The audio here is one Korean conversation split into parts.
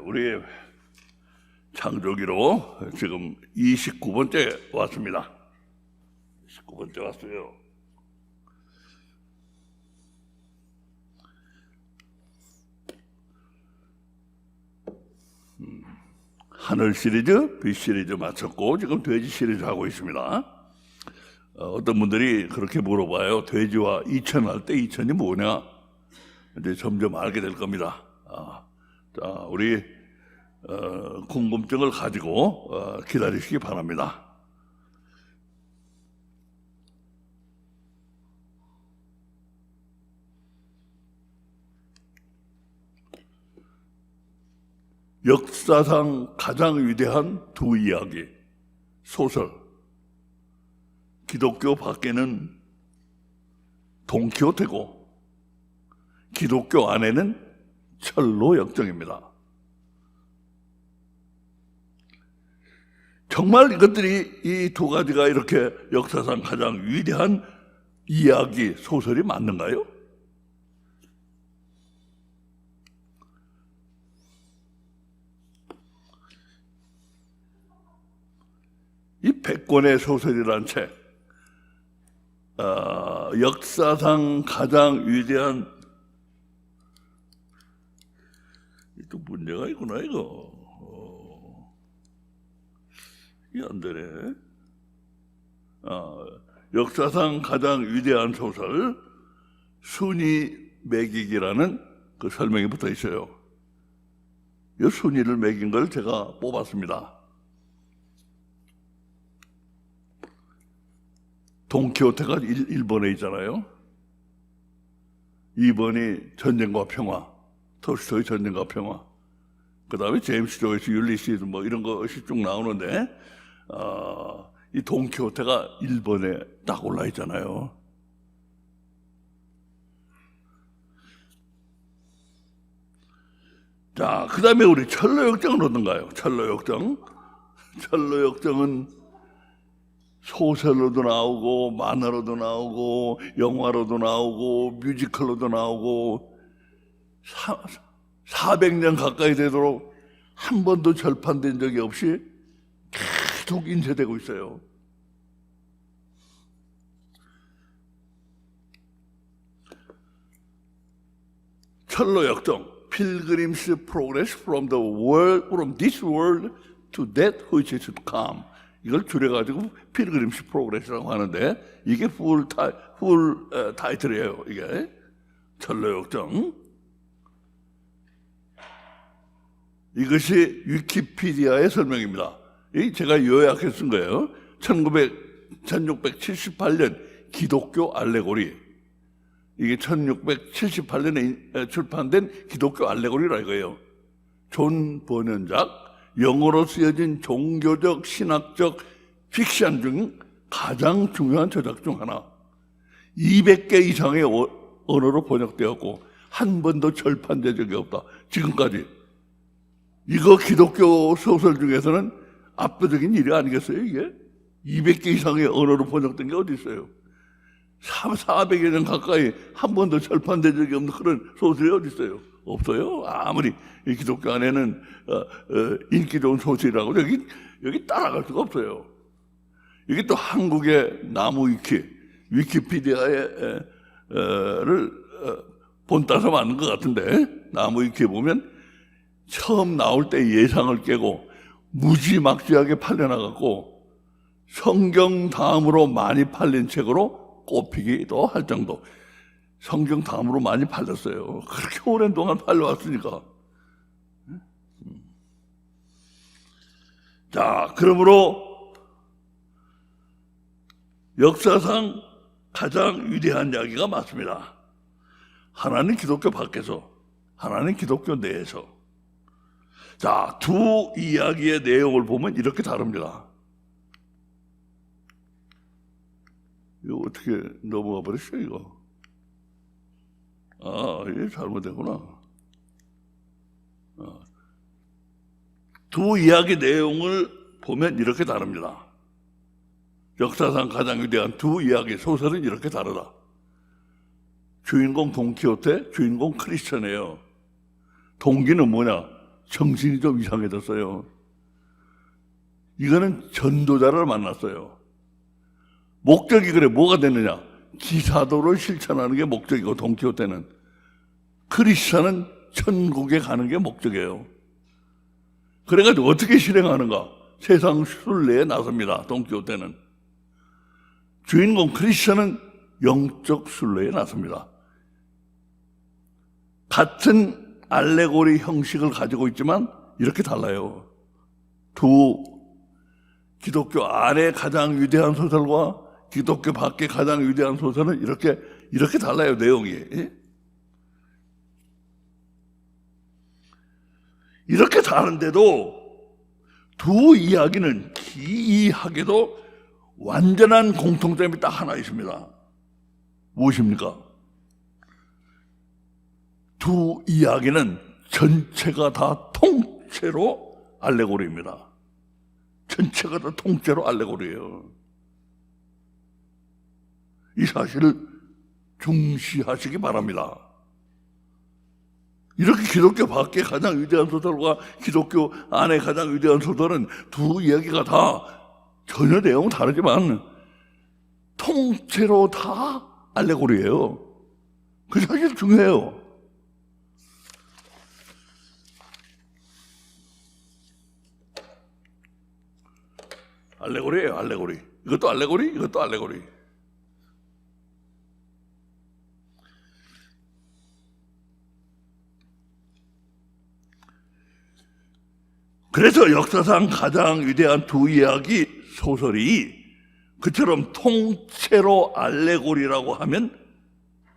우리 창조기로 지금 29번째 왔습니다. 29번째 왔어요. 하늘 시리즈, 빛 시리즈 마쳤고 지금 돼지 시리즈 하고 있습니다. 어떤 분들이 그렇게 물어봐요. 돼지와 이천 할 때 이천이 뭐냐? 이제 점점 알게 될 겁니다. 자, 우리 궁금증을 가지고 기다리시기 바랍니다. 역사상 가장 위대한 두 이야기, 소설. 기독교 밖에는 돈키호테고 기독교 안에는 철로 역정입니다. 정말 이것들이 이 두 가지가 이렇게 역사상 가장 위대한 이야기, 소설이 맞는가요? 이 100권의 소설이란 책, 역사상 가장 위대한, 또 문제가 있구나 이거. 이게 안 되네. 역사상 가장 위대한 소설, 순위 매기기라는 그 설명이 붙어 있어요. 이 순위를 매긴 걸 제가 뽑았습니다. 돈키호테가 1번에 있잖아요. 2번이 전쟁과 평화, 톨스토이 전쟁과 평화. 그 다음에 제임스 조이스, 율리시스 뭐 이런 것이 쭉 나오는데, 이 돈키호테가 1번에 딱 올라 있잖아요. 자, 그 다음에 우리 철로역정은 어떤가요? 철로역정. 철로역정은 소설로도 나오고 만화로도 나오고 영화로도 나오고 뮤지컬로도 나오고 400년 가까이 되도록 한 번도 절판된 적이 없이 계속 인쇄되고 있어요. 철로역정, Pilgrim's Progress from this world to that which is to come. 이걸 줄여가지고 필그림스 프로그레스라고 하는데 이게 풀 타이틀이에요. 이게 철로역정. 이것이 위키피디아의 설명입니다. 제가 요약해 쓴 거예요. 1678년 기독교 알레고리. 이게 1678년에 출판된 기독교 알레고리라 이거예요. 존 번연작. 영어로 쓰여진 종교적, 신학적 픽션 중 가장 중요한 저작 중 하나. 200개 이상의 언어로 번역되었고 한 번도 절판된 적이 없다. 지금까지. 이거 기독교 소설 중에서는 압도적인 일이 아니겠어요, 이게? 200개 이상의 언어로 번역된 게 어디 있어요? 400여 년 가까이 한 번도 절판된 적이 없는 그런 소설이 어디 있어요? 없어요. 아무리 이 기독교 안에는 인기 좋은 소설이라고 여기 따라갈 수가 없어요. 이게 또 한국의 나무 위키피디아를 본따서 만든 것 같은데, 나무 위키에 보면 처음 나올 때 예상을 깨고 무지막지하게 팔려나갔고 성경 다음으로 많이 팔린 책으로 꼽히기도 할 정도. 성경 다음으로 많이 팔렸어요. 그렇게 오랜 동안 팔려왔으니까. 자, 그러므로 역사상 가장 위대한 이야기가 맞습니다. 하나는 기독교 밖에서, 하나는 기독교 내에서. 자, 두 이야기의 내용을 보면 이렇게 다릅니다. 이거 어떻게 넘어가 버렸어요, 이거? 이게 잘못됐구나. 두 이야기 내용을 보면 이렇게 다릅니다. 역사상 가장 위대한 두 이야기, 소설은 이렇게 다르다. 주인공 돈키호테, 주인공 크리스천이에요. 동기는 뭐냐? 정신이 좀 이상해졌어요. 이거는 전도자를 만났어요. 목적이 그래 뭐가 됐느냐? 기사도를 실천하는 게 목적이고, 돈키호테는 크리스천은 천국에 가는 게 목적이에요. 그래가지고 어떻게 실행하는가? 세상 순례에 나섭니다. 돈키호테는. 주인공 크리스천은 영적 순례에 나섭니다. 같은 알레고리 형식을 가지고 있지만 이렇게 달라요. 두 기독교 안에 가장 위대한 소설과 기독교 밖에 가장 위대한 소설은 이렇게 달라요, 내용이. 이렇게 다른데도 두 이야기는 기이하게도 완전한 공통점이 딱 하나 있습니다. 무엇입니까? 두 이야기는 전체가 다 통째로 알레고리입니다. 전체가 다 통째로 알레고리예요. 이 사실을 중시하시기 바랍니다. 이렇게 기독교 밖에 가장 위대한 소설과 기독교 안에 가장 위대한 소설은 두 이야기가 다 전혀 내용은 다르지만 통째로 다 알레고리예요. 그 사실 중요해요. 알레고리예요, 알레고리. 이것도 알레고리, 이것도 알레고리. 그래서 역사상 가장 위대한 두 이야기 소설이 그처럼 통째로 알레고리라고 하면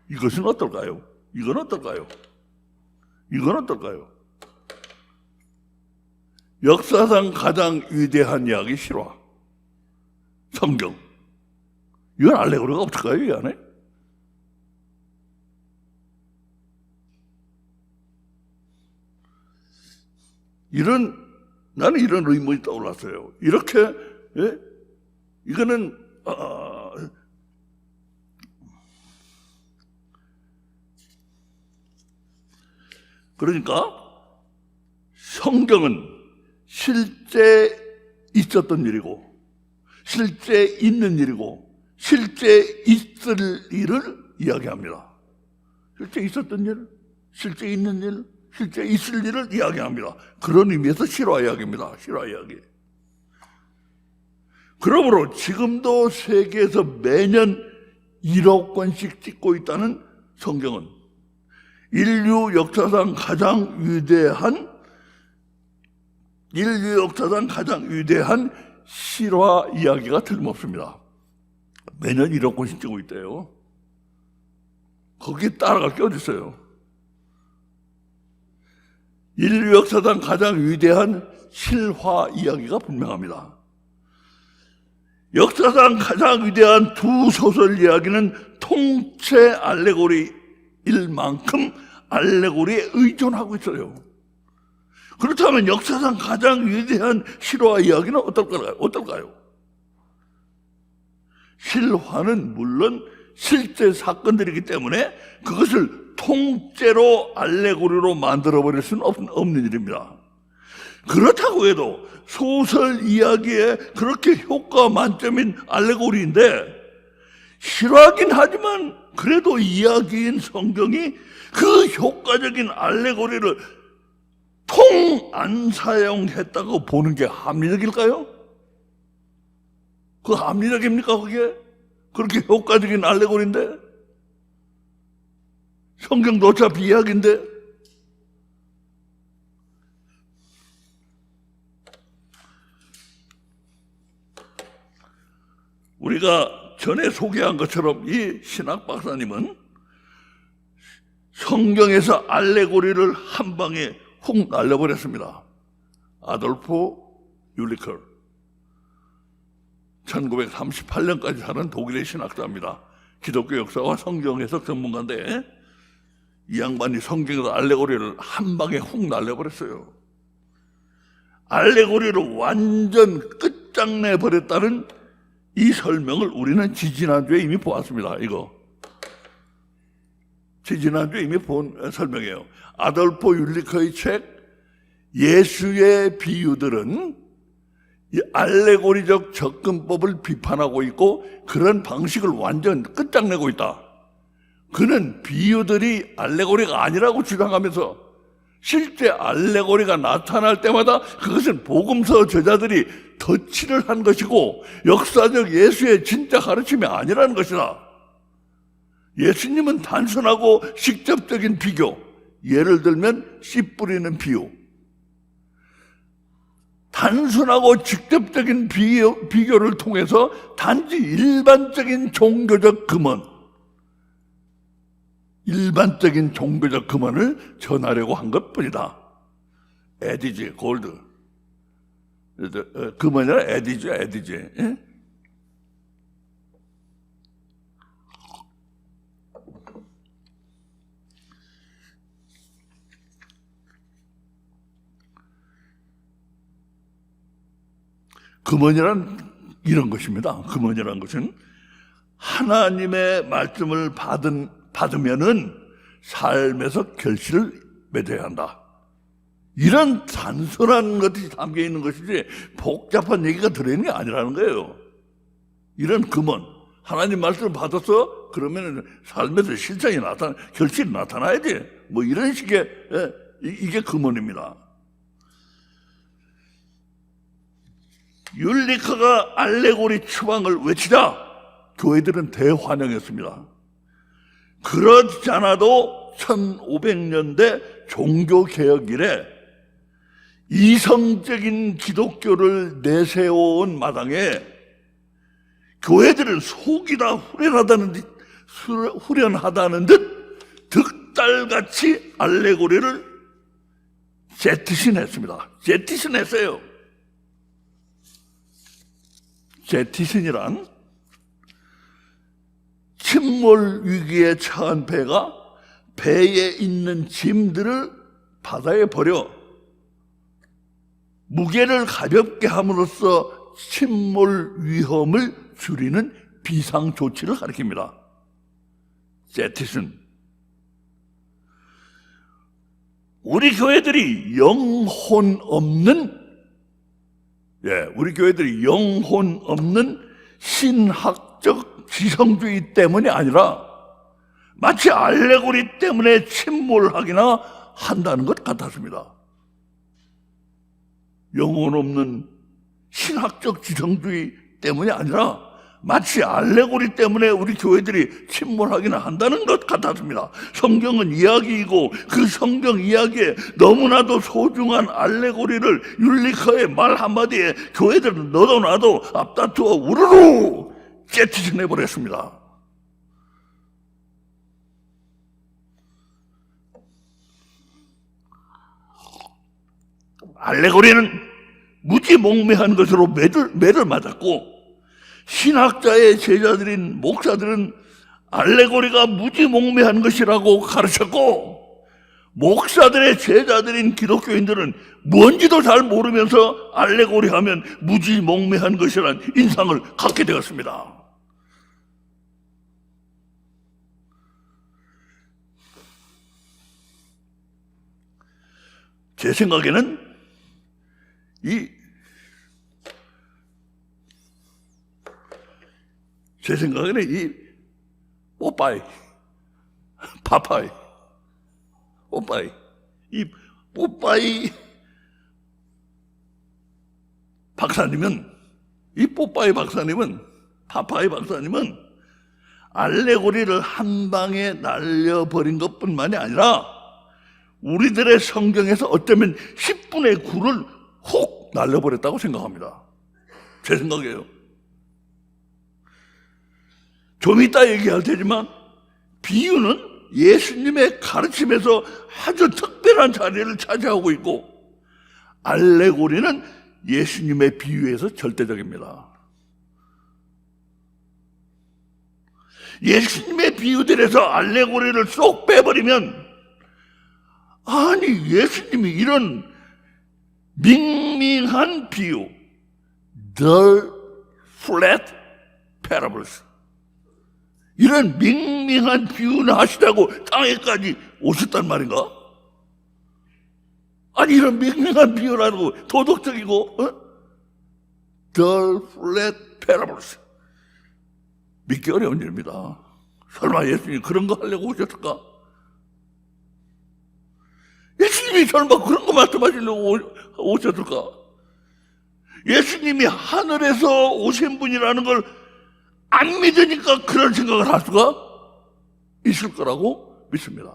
이것은 어떨까요? 이건 어떨까요? 이건 어떨까요? 역사상 가장 위대한 이야기 실화, 성경. 이건 알레고리가 없을까요, 이 안에? 나는 이런 의문이 떠올랐어요. 이렇게, 예? 이거는, 그러니까, 성경은 실제 있었던 일이고, 실제 있는 일이고, 실제 있을 일을 이야기합니다. 실제 있었던 일, 실제 있는 일, 실제 있을 일을 이야기합니다. 그런 의미에서 실화 이야기입니다. 실화 이야기. 그러므로 지금도 세계에서 매년 1억 권씩 찍고 있다는 성경은 인류 역사상 가장 위대한 실화 이야기가 틀림없습니다. 매년 1억 권씩 찍고 있대요. 거기에 따라갈 게 어디 있어요? 인류 역사상 가장 위대한 실화 이야기가 분명합니다. 역사상 가장 위대한 두 소설 이야기는 통째 알레고리일 만큼 알레고리에 의존하고 있어요. 그렇다면 역사상 가장 위대한 실화 이야기는 어떨까요? 실화는 물론 실제 사건들이기 때문에 그것을 통째로 알레고리로 만들어버릴 수는 없는 일입니다. 그렇다고 해도 소설 이야기에 그렇게 효과 만점인 알레고리인데 실화긴 하지만 그래도 이야기인 성경이 그 효과적인 알레고리를 통 안 사용했다고 보는 게 합리적일까요? 그 합리적입니까 그게? 그렇게 효과적인 알레고리인데? 성경도 어차피 이야기인데? 우리가 전에 소개한 것처럼 이 신학 박사님은 성경에서 알레고리를 한 방에 훅 날려버렸습니다. 아돌포 율리커 1938년까지 사는 독일의 신학자입니다. 기독교 역사와 성경 해석 전문가인데 이 양반이 성경에서 알레고리를 한 방에 훅 날려버렸어요. 알레고리를 완전 끝장내버렸다는 이 설명을 우리는 지지난주에 이미 보았습니다. 이거 지지난주에 이미 본 설명이에요. 아돌포 율리커의 책 예수의 비유들은 이 알레고리적 접근법을 비판하고 있고 그런 방식을 완전 끝장내고 있다. 그는 비유들이 알레고리가 아니라고 주장하면서 실제 알레고리가 나타날 때마다 그것은 복음서 저자들이 덧칠을 한 것이고 역사적 예수의 진짜 가르침이 아니라는 것이다. 예수님은 단순하고 직접적인 비교, 예를 들면 씨 뿌리는 비유, 단순하고 직접적인 비교를 통해서 단지 일반적인 종교적 금원을 전하려고 한 것뿐이다. 에디지, 골드. 금원이라 에디지. 예? 금원이란 이런 것입니다. 금원이란 것은 하나님의 말씀을 받으면은 삶에서 결실을 맺어야 한다. 이런 단순한 것이 담겨 있는 것이지 복잡한 얘기가 들어있는 게 아니라는 거예요. 이런 금원, 하나님 말씀을 받았어? 그러면 삶에서 실천이 결실이 나타나야지. 뭐 이런 식의, 이게 금원입니다. 율리카가 알레고리 추방을 외치자 교회들은 대환영했습니다. 그렇지 않아도 1500년대 종교개혁 이래 이성적인 기독교를 내세워온 마당에 교회들은 속이 다 후련하다는 듯 득달같이 알레고리를 제티신했습니다. 제티신했어요. 제티신이란 침몰 위기에 처한 배가 배에 있는 짐들을 바다에 버려 무게를 가볍게 함으로써 침몰 위험을 줄이는 비상 조치를 가리킵니다. 제티슨. 우리 교회들이 영혼 없는 신학적 지성주의 때문이 아니라 마치 알레고리 때문에 침몰하기나 한다는 것 같았습니다. 영혼 없는 신학적 지성주의 때문이 아니라 마치 알레고리 때문에 우리 교회들이 침몰하기나 한다는 것 같았습니다. 성경은 이야기이고 그 성경 이야기에 너무나도 소중한 알레고리를 율리카의 말 한마디에 교회들은 너도 나도 앞다투어 우르르 제티신해버렸습니다. 알레고리는 무지몽매한 것으로 매를 맞았고 신학자의 제자들인 목사들은 알레고리가 무지몽매한 것이라고 가르쳤고 목사들의 제자들인 기독교인들은 뭔지도 잘 모르면서 알레고리 하면 무지몽매한 것이라는 인상을 갖게 되었습니다. 제 생각에는 이 뽀빠이 박사님은 파파이 박사님은 알레고리를 한 방에 날려버린 것뿐만이 아니라 우리들의 성경에서 어쩌면 10분의 9를 훅 날려버렸다고 생각합니다. 제 생각이에요. 좀 이따 얘기할 테지만 비유는 예수님의 가르침에서 아주 특별한 자리를 차지하고 있고 알레고리는 예수님의 비유에서 절대적입니다. 예수님의 비유들에서 알레고리를 쏙 빼버리면 아니 예수님이 이런 밍밍한 비유 The flat parables 이런 밍밍한 비유를 하시다고 땅에까지 오셨단 말인가? 아니 이런 명명한 비유라고 도덕적이고 The flat parables 믿기 어려운 일입니다. 설마 예수님이 그런 거 하려고 오셨을까? 예수님이 설마 그런 거 말씀하시려고 오셨을까? 예수님이 하늘에서 오신 분이라는 걸 안 믿으니까 그런 생각을 할 수가 있을 거라고 믿습니다.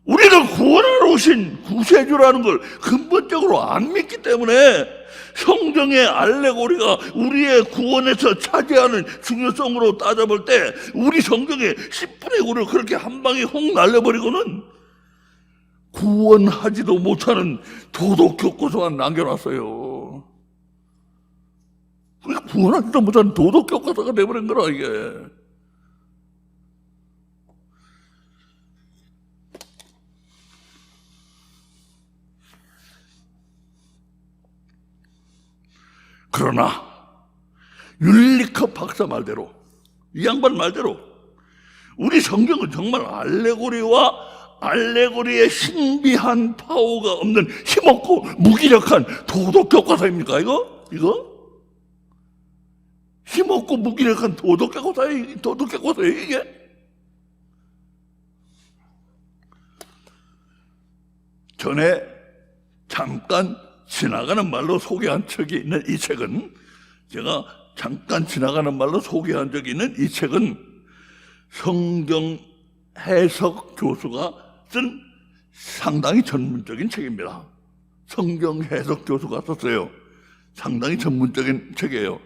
우리를 구원하러 오신 구세주라는 걸 근본적으로 안 믿기 때문에 성경의 알레고리가 우리의 구원에서 차지하는 중요성으로 따져볼 때 우리 성경의 10분의 9를 그렇게 한 방에 홍 날려버리고는 구원하지도 못하는 도덕교과서만 남겨놨어요. 구원하지도 못하는 도덕교과서가 돼버린 거라 이게. 그러나 율리커 박사 말대로, 이 양반 말대로 우리 성경은 정말 알레고리와 알레고리의 신비한 파워가 없는 힘없고 무기력한 도덕교과서입니까 이거? 힘없고 무기력한 도덕교과서예요 이게? 전에 잠깐 지나가는 말로 소개한 적이 있는 이 책은, 제가 잠깐 지나가는 말로 소개한 적이 있는 이 책은 성경 해석 교수가 쓴 상당히 전문적인 책입니다. 성경 해석 교수가 썼어요. 상당히 전문적인 책이에요.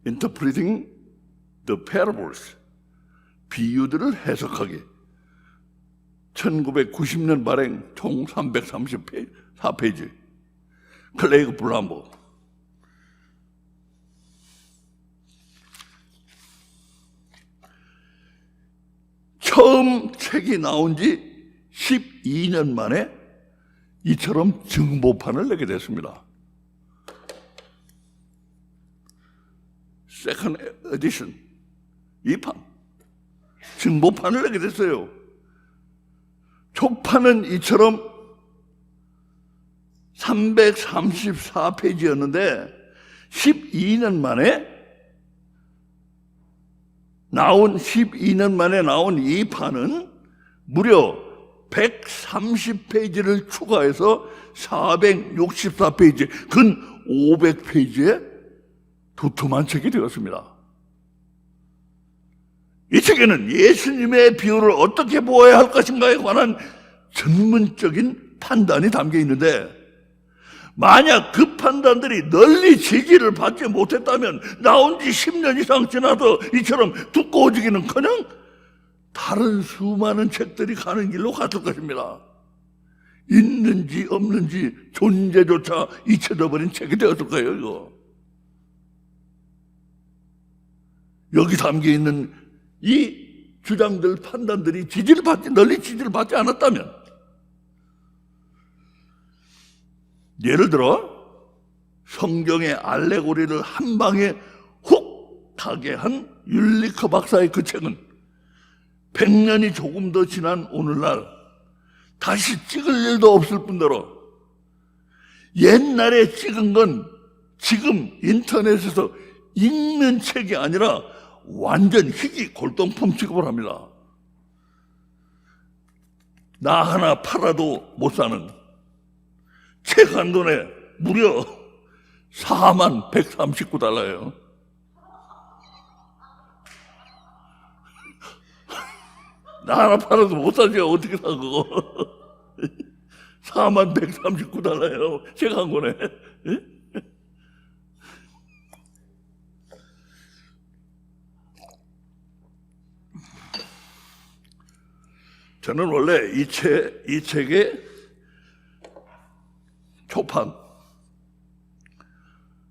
Interpreting the Parables, 비유들을 해석하기. 1990년 발행, 총 334페이지. 클레이그 블람보. 처음 책이 나온 지 12년 만에 이처럼 증보판을 내게 됐습니다. 세컨드 에디션, 2판. 증보판을 내게 됐어요. 초판은 이처럼 334페이지였는데 12년 만에 나온 이 판은 무려 130페이지를 추가해서 464페이지, 근 500페이지의 두툼한 책이 되었습니다. 이 책에는 예수님의 비유를 어떻게 보아야 할 것인가에 관한 전문적인 판단이 담겨 있는데, 만약 그 판단들이 널리 지지를 받지 못했다면 나온 지 10년 이상 지나도 이처럼 두꺼워지기는커녕 다른 수많은 책들이 가는 길로 갔을 것입니다. 있는지 없는지 존재조차 잊혀져버린 책이 되었을 거예요, 이거. 여기 담겨있는 이 주장들, 판단들이 널리 지지를 받지 않았다면, 예를 들어 성경의 알레고리를 한 방에 훅 가게 한 율리커 박사의 그 책은 100년이 조금 더 지난 오늘날 다시 찍을 일도 없을 뿐더러 옛날에 찍은 건 지금 인터넷에서 읽는 책이 아니라 완전 희귀 골동품 취급을 합니다. 나 하나 팔아도 못 사는 책 한 권에 무려 4139달러예요. 나 하나 팔아도 못 사지. 어떻게 사 그거. 4139달러예요. 책 한 권에. 저는 원래 이 책의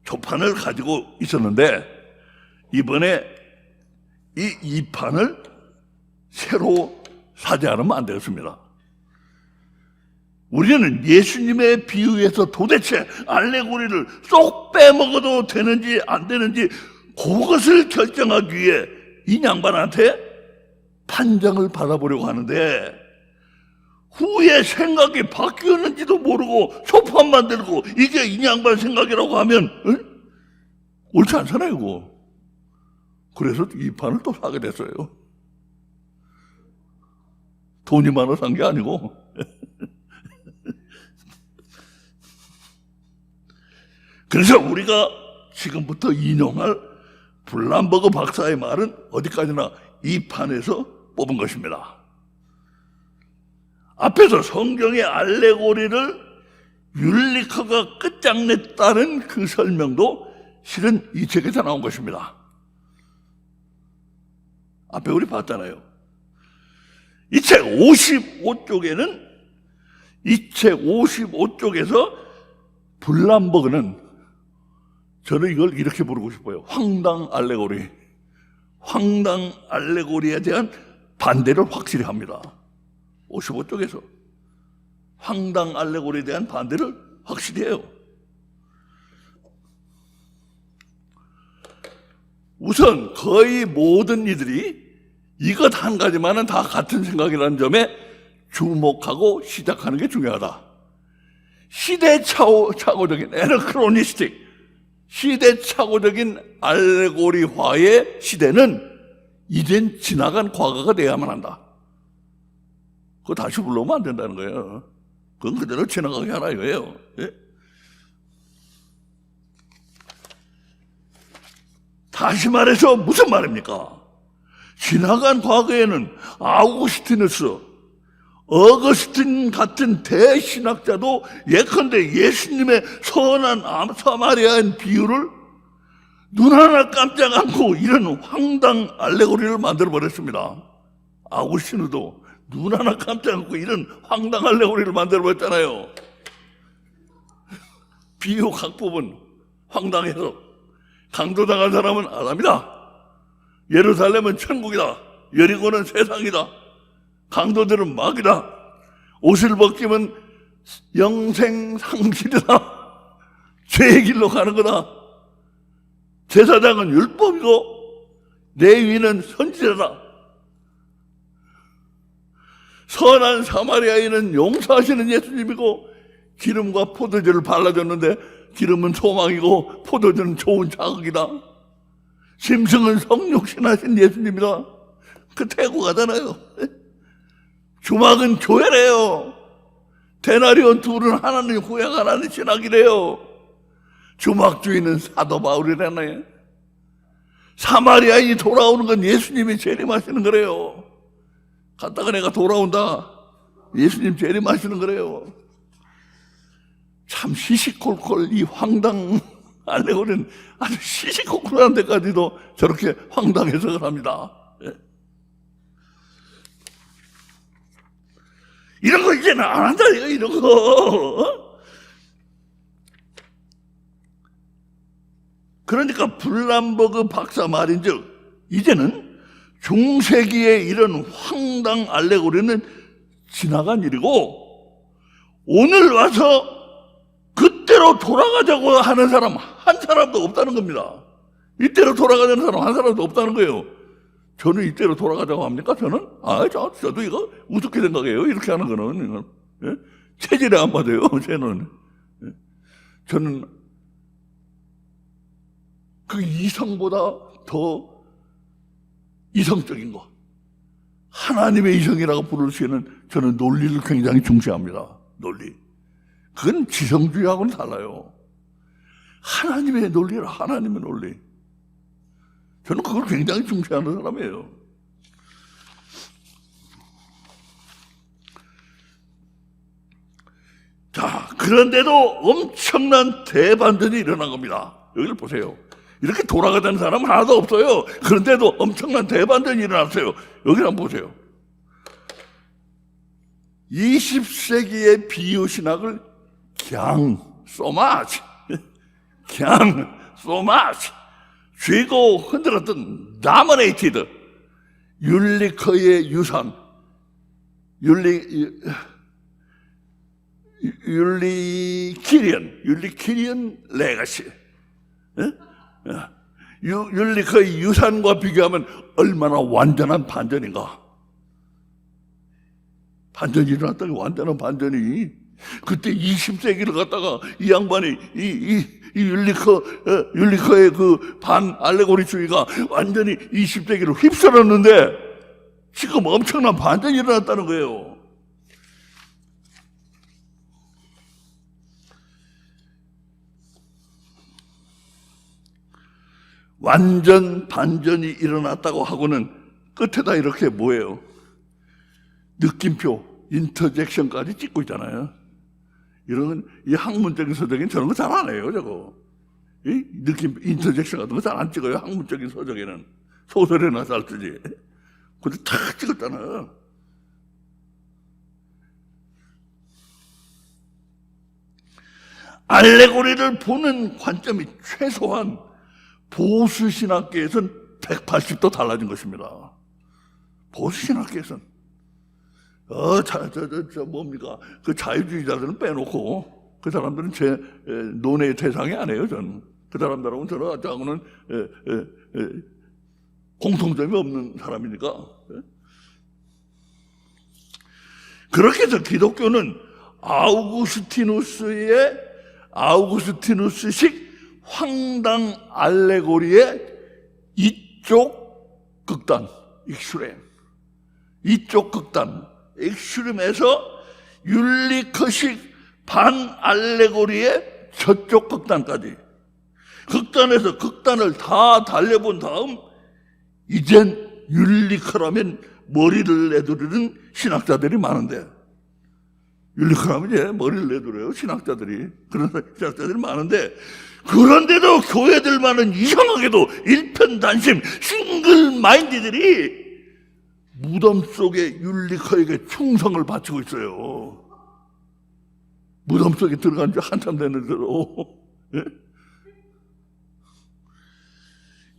초판을 가지고 있었는데, 이번에 이 2판을 새로 사지 않으면 안 되겠습니다. 우리는 예수님의 비유에서 도대체 알레고리를 쏙 빼먹어도 되는지 안 되는지 그것을 결정하기 위해 이 양반한테 판정을 받아보려고 하는데 후에 생각이 바뀌었는지도 모르고 소판 만들고 이게 이 양반 생각이라고 하면 옳지 않잖아요, 이거. 그래서 이 판을 또 사게 됐어요. 돈이 많아 산 게 아니고. 그래서 우리가 지금부터 인용할 블람버그 박사의 말은 어디까지나 이 판에서 뽑은 것입니다. 앞에서 성경의 알레고리를 율리커가 끝장냈다는 그 설명도 실은 이 책에서 나온 것입니다. 앞에 우리 봤잖아요. 이 책 55쪽에는 이 책 55쪽에서 블람버그는 저는 이걸 이렇게 부르고 싶어요. 황당 알레고리. 황당 알레고리에 대한 반대를 확실히 합니다. 55쪽에서 황당 알레고리에 대한 반대를 확실히 해요. 우선 거의 모든 이들이 이것 한 가지만은 다 같은 생각이라는 점에 주목하고 시작하는 게 중요하다. 시대착오적인 에너크로니스틱, 시대착오적인 알레고리화의 시대는 이젠 지나간 과거가 돼야만 한다. 그거 다시 불러오면 안 된다는 거예요. 그건 그대로 지나가게 하라 이거예요. 예? 다시 말해서 무슨 말입니까? 지나간 과거에는 아우구스티누스, 어거스틴 같은 대신학자도 예컨대 예수님의 선한 사마리아인 비유를 눈 하나 깜짝 않고 이런 황당 알레고리를 만들어버렸습니다. 아우구스티누도 눈 하나 깜짝 않고 이런 황당 알레고리를 만들어버렸잖아요. 비유 각법은 황당해서 강도당한 사람은 아담이다. 예루살렘은 천국이다. 여리고는 세상이다. 강도들은 마귀다. 옷을 벗기면 영생 상실이다. 죄의 길로 가는 거다. 제사장은 율법이고 레위는 선지자다. 선한 사마리아인은 용서하시는 예수님이고 기름과 포도주를 발라줬는데 기름은 소망이고 포도주는 좋은 자극이다. 짐승은 성육신하신 예수님이다. 그 태고 가잖아요. 주막은 교회래요. 데나리온 둘은 하나님 구약 하나님 신학이래요. 주막 주인은 사도 바울이라네. 사마리아인이 돌아오는 건 예수님이 재림하시는 거래요. 갔다가 내가 돌아온다. 예수님 재림하시는 거래요. 참 시시콜콜 이 황당 알레고리는 아주 시시콜콜한 데까지도 저렇게 황당 해석을 합니다. 예. 이런 거 이제는 안 한다 이런 거. 그러니까 블람버그 박사 말인즉 이제는 중세기의 이런 황당 알레고리는 지나간 일이고 오늘 와서 그때로 돌아가자고 하는 사람 한 사람도 없다는 겁니다. 이때로 돌아가자는 사람 한 사람도 없다는 거예요. 저는 이때로 돌아가자고 합니까? 저는? 저도 이거 우습게 생각해요. 이렇게 하는 거는. 예? 체질에 안 맞아요. 저는. 예? 저는 그 이성보다 더 이성적인 거. 하나님의 이성이라고 부를 수 있는 저는 논리를 굉장히 중시합니다. 논리. 그건 지성주의하고는 달라요. 하나님의 논리라, 하나님의 논리. 저는 그걸 굉장히 중시하는 사람이에요. 자, 그런데도 엄청난 대반전이 일어난 겁니다. 여기를 보세요. 이렇게 돌아가자는 사람은 하나도 없어요. 그런데도 엄청난 대반전이 일어났어요. 여기를 한번 보세요. 20세기의 비유신학을 그냥 소마치 쥐고 흔들었던 나머네이티드 율리커의 유산 율리키리언 레가시 율리커의 유산과 비교하면 얼마나 완전한 반전인가. 반전이 일어났다니, 완전한 반전이. 그때 20세기를 갖다가 이 양반이 율리커의 그 반 알레고리주의가 완전히 20세기를 휩쓸었는데 지금 엄청난 반전이 일어났다는 거예요. 완전 반전이 일어났다고 하고는 끝에다 이렇게 뭐예요? 느낌표, 인터젝션까지 찍고 있잖아요. 이런 이 학문적인 서적에는 저런 거 잘 안 해요, 저거. 이 느낌, 인터젝션 같은 거 잘 안 찍어요, 학문적인 서적에는. 소설에나 잘 쓰지. 근데 탁 찍었잖아요. 알레고리를 보는 관점이 최소한 보수신학계에서는 180도 달라진 것입니다. 보수신학계에서는. 뭡니까? 그 자유주의자들은 빼놓고, 그 사람들은 제 논의 대상이 아니에요, 저는. 그 사람들하고는 저하고는 공통점이 없는 사람이니까. 그렇게 해서 기독교는 아우구스티누스식 황당 알레고리의 이쪽 극단, 익슈렘. 이쪽 극단, 익슈렘에서 율리커식 반 알레고리의 저쪽 극단까지. 극단에서 극단을 다 달려본 다음, 이젠 율리커라면 머리를 내두르는 신학자들이 많은데, 율리커라면 이제 머리를 내두려요, 신학자들이. 그런 신학자들이 많은데, 그런데도 교회들만은 이상하게도 일편단심, 싱글 마인드들이 무덤 속에 율리커에게 충성을 바치고 있어요. 무덤 속에 들어간 지 한참 됐는데도. 예?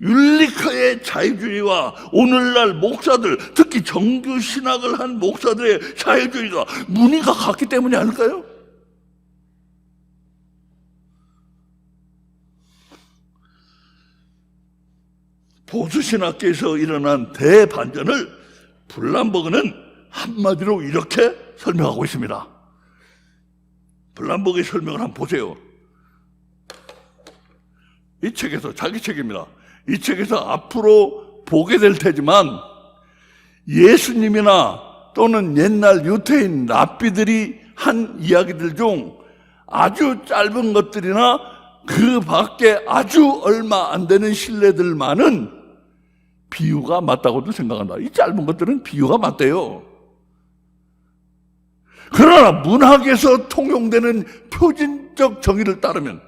율리커의 자유주의와 오늘날 목사들, 특히 정규신학을 한 목사들의 자유주의가 무늬가 같기 때문이 아닐까요? 보수신학계에서 일어난 대반전을 블람버그는 한마디로 이렇게 설명하고 있습니다. 블람버그의 설명을 한번 보세요. 이 책에서, 자기 책입니다. 이 책에서 앞으로 보게 될 테지만 예수님이나 또는 옛날 유태인 랍비들이 한 이야기들 중 아주 짧은 것들이나 그 밖에 아주 얼마 안 되는 신뢰들만은 비유가 맞다고도 생각한다. 이 짧은 것들은 비유가 맞대요. 그러나 문학에서 통용되는 표준적 정의를 따르면,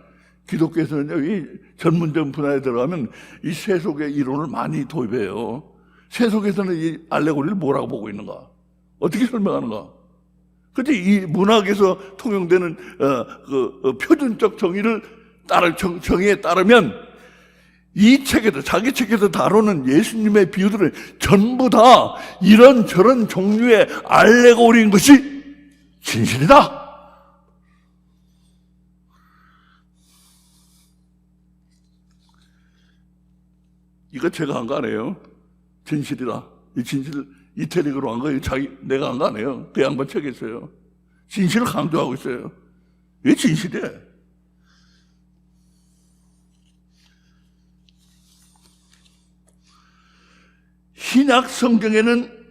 기독교에서는요, 이 전문적 분야에 들어가면 이 세속의 이론을 많이 도입해요. 세속에서는 이 알레고리를 뭐라고 보고 있는가? 어떻게 설명하는가? 근데 이 문학에서 통용되는 표준적 정의를 정의에 따르면 이 책에도, 자기 책에서 다루는 예수님의 비유들은 전부 다 이런저런 종류의 알레고리인 것이 진실이다. 이거 제가 한 거 아니에요. 진실이다. 이 진실 이태릭으로 한 거예요. 내가 한 거 아니에요. 그 양반 책에 있어요. 진실을 강조하고 있어요. 이게 진실이에요. 신약 성경에는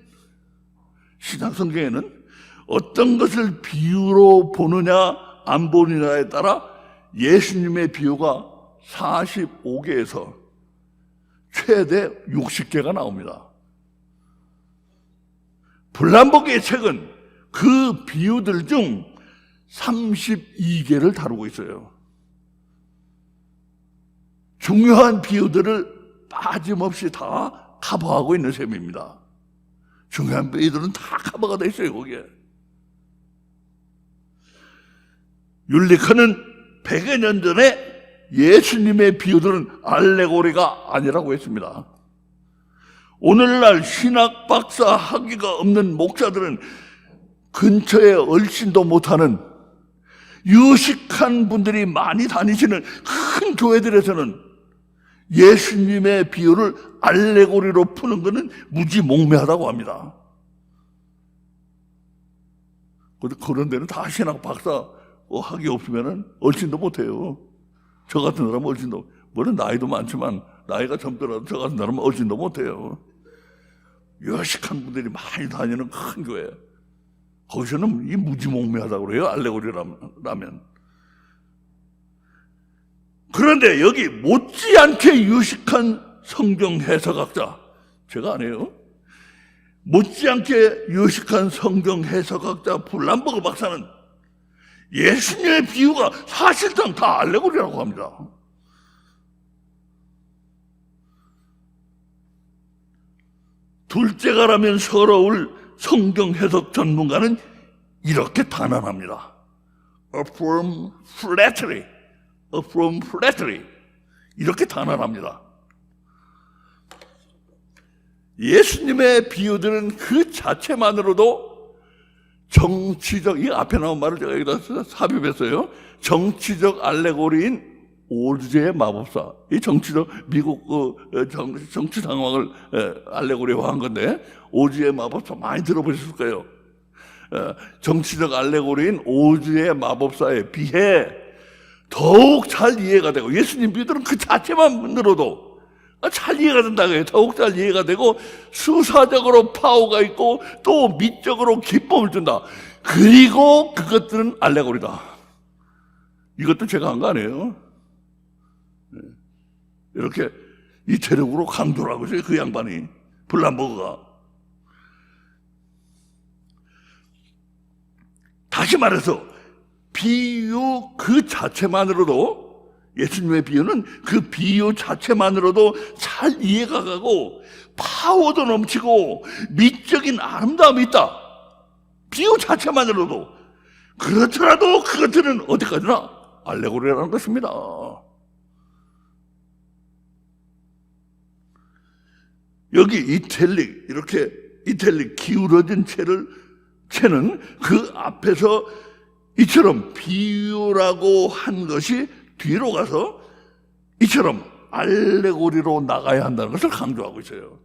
어떤 것을 비유로 보느냐 안 보느냐에 따라 예수님의 비유가 45개에서 최대 60개가 나옵니다. 블람버그의 책은 그 비유들 중 32개를 다루고 있어요. 중요한 비유들을 빠짐없이 다 커버하고 있는 셈입니다. 중요한 비유들은 다 커버가 돼 있어요, 거기에. 율리커는 100여 년 전에 예수님의 비유들은 알레고리가 아니라고 했습니다. 오늘날 신학 박사 학위가 없는 목사들은 근처에 얼씬도 못하는 유식한 분들이 많이 다니시는 큰 교회들에서는 예수님의 비유를 알레고리로 푸는 것은 무지몽매하다고 합니다. 그런 데는 다 신학 박사 학위 없으면 얼씬도 못해요. 저 같은 사람은 얼씬도, 물론 나이도 많지만 나이가 젊더라도 저 같은 사람은 얼씬도 못해요. 여식한 분들이 많이 다니는 큰 교회, 거기서는 이 무지몽매하다고 그래요, 알레고리라면. 그런데 여기 못지않게 유식한 성경 해석학자, 제가 아니에요, 못지않게 유식한 성경 해석학자 불란버그 박사는 예수님의 비유가 사실상 다 알레고리라고 합니다. 둘째가라면 서러울 성경 해석 전문가는 이렇게 단언합니다. Affirm flatly, affirm flatly, 이렇게 단언합니다. 예수님의 비유들은 그 자체만으로도 정치적, 이 앞에 나온 말을 제가 여기다 삽입했어요. 정치적 알레고리인 오즈의 마법사, 이 정치적 미국 정치 상황을 알레고리화한 건데, 오즈의 마법사 많이 들어보셨을 거예요. 정치적 알레고리인 오즈의 마법사에 비해 더욱 잘 이해가 되고, 예수님 비유들은 그 자체만으로도 잘 이해가 된다고 해요. 더욱 잘 이해가 되고 수사적으로 파워가 있고 또 미적으로 기쁨을 준다. 그리고 그것들은 알레고리다. 이것도 제가 한 거 아니에요. 이렇게 이체력으로 강조를 하고 있어요, 그 양반이, 블란버그가. 다시 말해서 비유 그 자체만으로도, 예수님의 비유는 그 비유 자체만으로도 잘 이해가 가고 파워도 넘치고 미적인 아름다움이 있다. 비유 자체만으로도. 그렇더라도 그것들은 어디까지나 알레고리라는 것입니다. 여기 이탈릭, 이렇게 이탈릭 기울어진 채는 그 앞에서 이처럼 비유라고 한 것이 뒤로 가서 이처럼 알레고리로 나가야 한다는 것을 강조하고 있어요.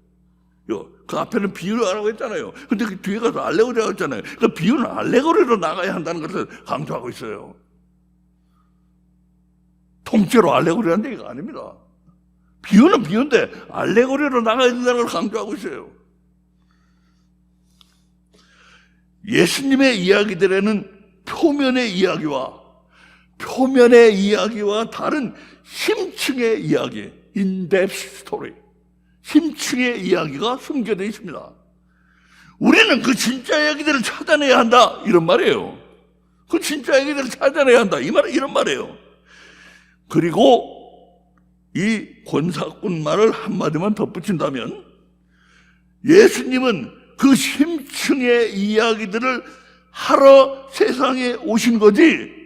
그 앞에는 비유라고 했잖아요. 근데 그 뒤에 가서 알레고리라고 했잖아요. 그 비유는 알레고리로 나가야 한다는 것을 강조하고 있어요. 통째로 알레고리라는 얘기가 아닙니다. 비유는 비유인데 알레고리로 나가야 된다는 걸 강조하고 있어요. 예수님의 이야기들에는 표면의 이야기와 다른 심층의 이야기, in-depth story, 심층의 이야기가 숨겨져 있습니다. 우리는 그 진짜 이야기들을 찾아내야 한다, 이런 말이에요. 그 진짜 이야기들을 찾아내야 한다, 이런 말이에요. 그리고 이 권사꾼 말을 한마디만 덧붙인다면, 예수님은 그 심층의 이야기들을 하러 세상에 오신 거지,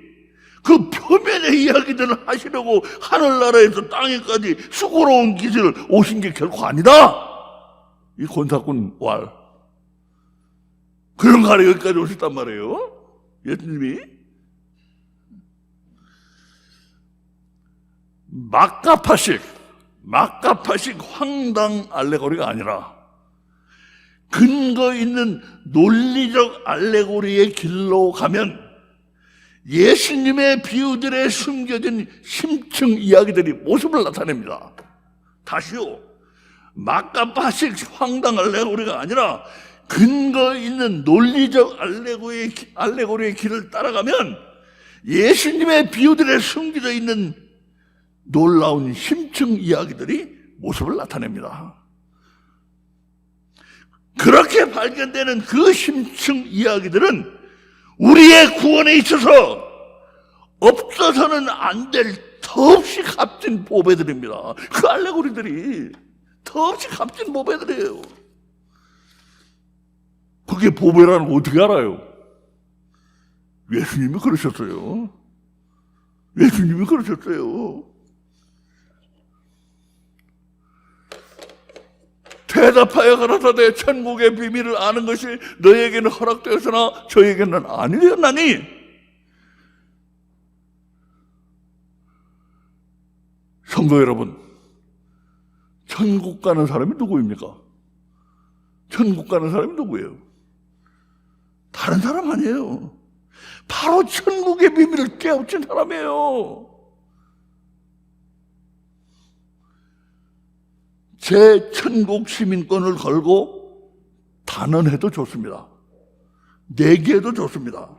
그 표면의 이야기들을 하시려고 하늘나라에서 땅에까지 수고로운 길을 오신 게 결코 아니다. 이 권사꾼 왈, 그런 가래 여기까지 오셨단 말이에요. 예수님이 막가파식 황당 알레고리가 아니라 근거 있는 논리적 알레고리의 길로 가면 예수님의 비유들에 숨겨진 심층 이야기들이 모습을 나타냅니다. 다시요, 막가파식 황당 알레고리가 아니라 근거 있는 논리적 알레고리의 길을 따라가면 예수님의 비유들에 숨겨져 있는 놀라운 심층 이야기들이 모습을 나타냅니다. 그렇게 발견되는 그 심층 이야기들은 우리의 구원에 있어서 없어서는 안 될 더없이 값진 보배들입니다. 그 알레고리들이 더없이 값진 보배들이에요. 그게 보배라는 거 어떻게 알아요? 예수님이 그러셨어요. 예수님이 그러셨어요. 대답하여 가라사대 천국의 비밀을 아는 것이 너에게는 허락되었으나 저에게는 아니었나니. 성도 여러분, 천국 가는 사람이 누구입니까? 천국 가는 사람이 누구예요? 다른 사람 아니에요. 바로 천국의 비밀을 깨우친 사람이에요. 제 천국 시민권을 걸고 단언해도 좋습니다. 내기해도 좋습니다.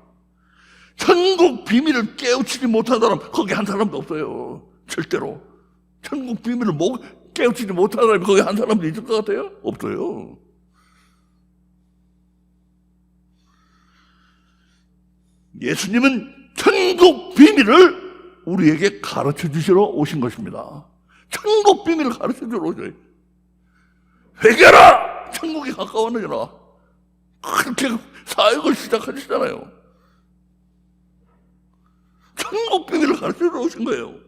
천국 비밀을 깨우치지 못한 사람 거기 한 사람도 없어요. 절대로. 천국 비밀을 깨우치지 못한 사람이 거기 한 사람도 있을 것 같아요? 없어요. 예수님은 천국 비밀을 우리에게 가르쳐 주시러 오신 것입니다. 천국 비밀을 가르쳐 주러 오셔요. 회개하라! 천국이 가까웠느니라. 그렇게 사역을 시작하시잖아요. 천국 비밀을 가르쳐 주러 오신 거예요.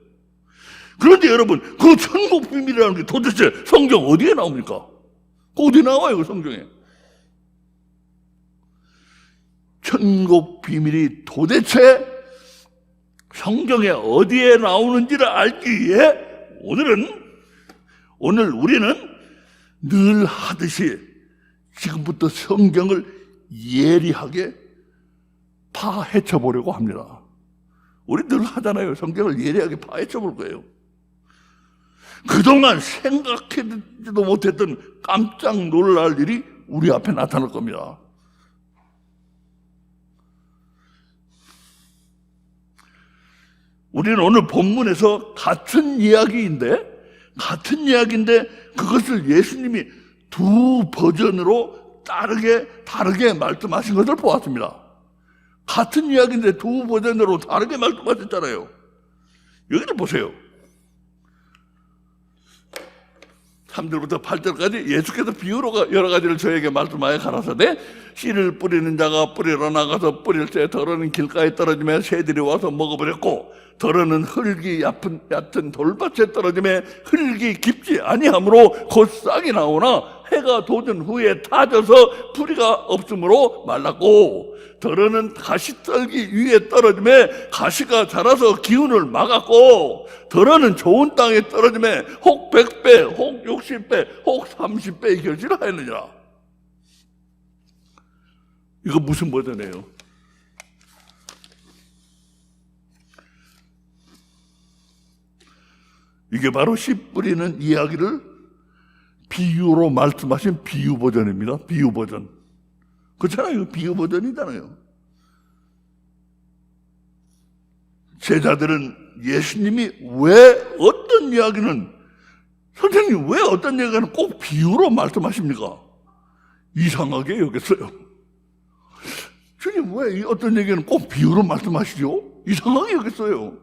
그런데 여러분, 그 천국 비밀이라는 게 도대체 성경 어디에 나옵니까? 어디 나와요, 그 성경에? 천국 비밀이 도대체 성경에 어디에 나오는지를 알기 위해 오늘 우리는 늘 하듯이 지금부터 성경을 예리하게 파헤쳐 보려고 합니다. 우리 늘 하잖아요. 성경을 예리하게 파헤쳐 볼 거예요. 그동안 생각해도 못했던 깜짝 놀랄 일이 우리 앞에 나타날 겁니다. 우리는 오늘 본문에서 같은 이야기인데 그것을 예수님이 두 버전으로 다르게 말씀하신 것을 보았습니다. 같은 이야기인데 두 버전으로 다르게 말씀하셨잖아요. 여기를 보세요. 3절부터 8절까지 예수께서 비유로 여러 가지를 저에게 말씀하여 가라사대 씨를 뿌리는 자가 뿌리러 나가서 뿌릴 때 덜어는 길가에 떨어지며 새들이 와서 먹어버렸고 덜어는 흙이 얕은 돌밭에 떨어지며 흙이 깊지 아니하므로 곧 싹이 나오나 해가 돋은 후에 타져서 뿌리가 없으므로 말랐고 덜어는 가시떨기 위에 떨어지며 가시가 자라서 기운을 막았고 덜어는 좋은 땅에 떨어지며 혹 100배, 혹 60배, 혹 30배의 결실을 하였느니라. 이거 무슨 버전이에요? 이게 바로 씨 뿌리는 이야기를 비유로 말씀하신 비유 버전입니다. 비유 버전. 그렇잖아요. 비유 버전이잖아요. 제자들은 예수님이 선생님 왜 어떤 이야기는 꼭 비유로 말씀하십니까? 이상하게 여겼어요. 주님 왜 어떤 얘기는 꼭 비유로 말씀하시죠? 이상하게 여겼어요.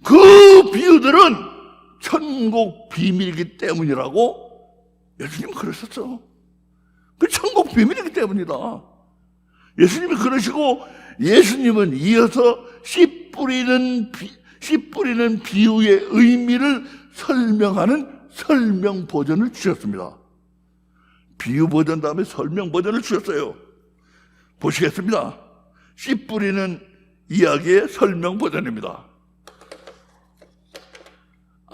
그 비유들은 천국 비밀이기 때문이라고 예수님은 그러셨죠. 그 천국 비밀이기 때문이다. 예수님이 그러시고 예수님은 이어서 씨 뿌리는 비유의 의미를 설명하는 설명 버전을 주셨습니다. 비유 버전 다음에 설명 버전을 주셨어요. 보시겠습니다. 씨 뿌리는 이야기의 설명 버전입니다.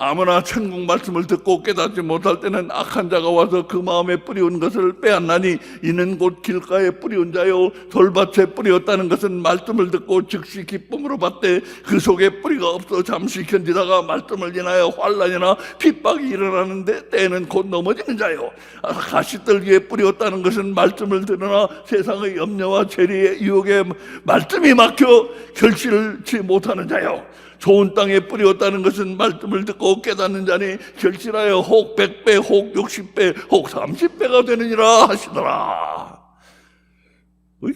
아무나 천국 말씀을 듣고 깨닫지 못할 때는 악한 자가 와서 그 마음에 뿌리온 것을 빼앗나니 이는 곧 길가에 뿌리온 자요 돌밭에 뿌리었다는 것은 말씀을 듣고 즉시 기쁨으로 받되 그 속에 뿌리가 없어 잠시 견디다가 말씀을 인하여 환난이나 핍박이 일어나는데 때는 곧 넘어지는 자요 가시떨기에 뿌리었다는 것은 말씀을 들으나 세상의 염려와 재리의 유혹에 말씀이 막혀 결실치 못하는 자요 좋은 땅에 뿌리었다는 것은 말씀을 듣고 깨닫는 자니 결실하여 혹 100배, 혹 60배, 혹 30배가 되느니라 하시더라.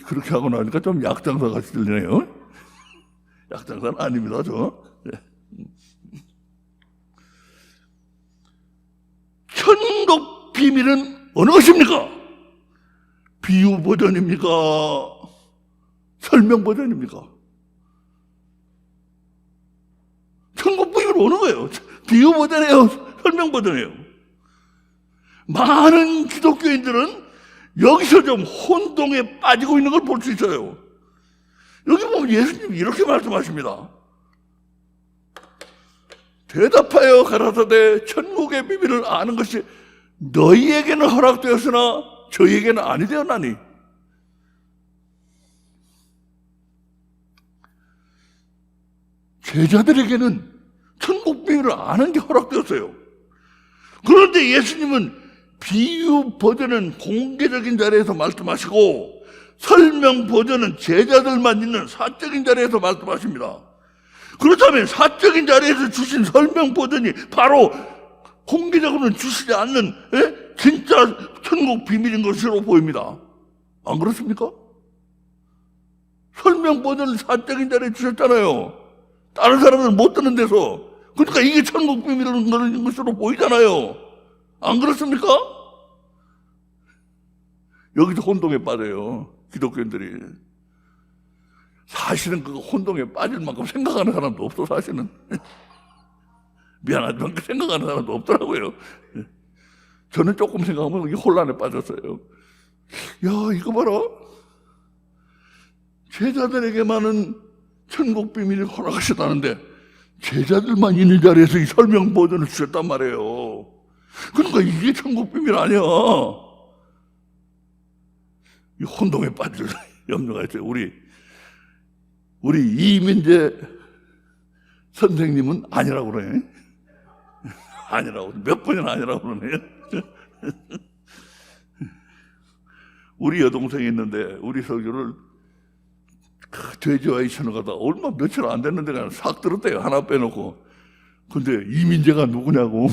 그렇게 하고 나니까 좀 약장사 같이 들리네요. 약장사는 아닙니다, 저. 천국 비밀은 어느 것입니까? 비유 버전입니까? 설명 버전입니까? 천국 비밀은 어느 거예요? 비유 버전이에요? 설명 버전이에요? 많은 기독교인들은 여기서 좀 혼동에 빠지고 있는 걸 볼 수 있어요. 여기 보면 예수님이 이렇게 말씀하십니다. 대답하여 가라사대 천국의 비밀을 아는 것이 너희에게는 허락되었으나 저희에게는 아니 되었나니. 제자들에게는 천국 비밀을 아는 게 허락되었어요. 그런데 예수님은 비유 버전은 공개적인 자리에서 말씀하시고 설명 버전은 제자들만 있는 사적인 자리에서 말씀하십니다. 그렇다면 사적인 자리에서 주신 설명 버전이 바로 공개적으로는 주시지 않는 진짜 천국 비밀인 것으로 보입니다. 안 그렇습니까? 설명 버전을 사적인 자리에 주셨잖아요. 다른 사람들은 못 듣는 데서. 그러니까 이게 천국 비밀인 것으로 보이잖아요. 안 그렇습니까? 여기서 혼동에 빠져요, 기독교인들이. 사실은 그 혼동에 빠질 만큼 생각하는 사람도 없어, 사실은. 미안하지만 생각하는 사람도 없더라고요. 저는 조금 생각하면 이 혼란에 빠졌어요. 야, 이거 봐라. 제자들에게만은 천국 비밀을 허락하셨다는데 제자들만 있는 자리에서 이 설명 버전을 주셨단 말이에요. 그러니까 이게 천국 비밀 아니야. 이 혼동에 빠질 염려가 있어요. 우리 이민재 선생님은 아니라고 그러네. 아니라고. 몇 번이나 아니라고 그러네요. 우리 여동생이 있는데 우리 설교를 돼지와 이천을 가다 얼마 며칠 안 됐는데 그냥 싹 들었대요. 하나 빼놓고. 근데 이민재가 누구냐고.